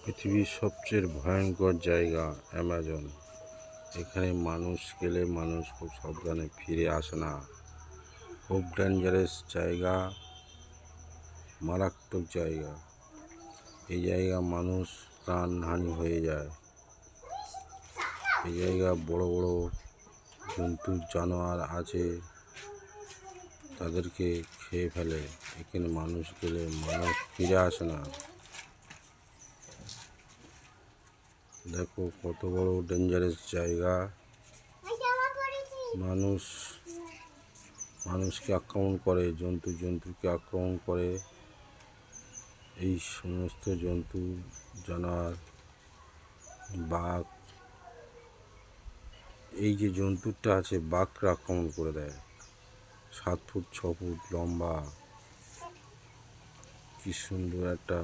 পৃথিবীর সবচেয়ে ভয়ঙ্কর জায়গা অ্যামাজন। এখানে মানুষ গেলে মানুষ খুব সাবধানে ফিরে আসে না। খুব ডেঞ্জারাস জায়গা, মারাত্মক জায়গা। এই জায়গা মানুষ প্রাণহানি হয়ে যায়। এই জায়গা বড় বড় জন্তু জানোয়ার আছে, তাদেরকে খেয়ে ফেলে। এখানে মানুষ গেলে মানুষ ফিরে আসে না। দেখো কত বড় ডেঞ্জারাস জায়গা। মানুষকে আক্রমণ করে, জন্তুকে আক্রমণ করে। এই সমস্ত জন্তু জানোয়ার, বাঘ, এই যে জন্তুটা আছে বাঘকে আক্রমণ করে দেয়। 7 ফুট 6 ফুট লম্বা, কি সুন্দর একটা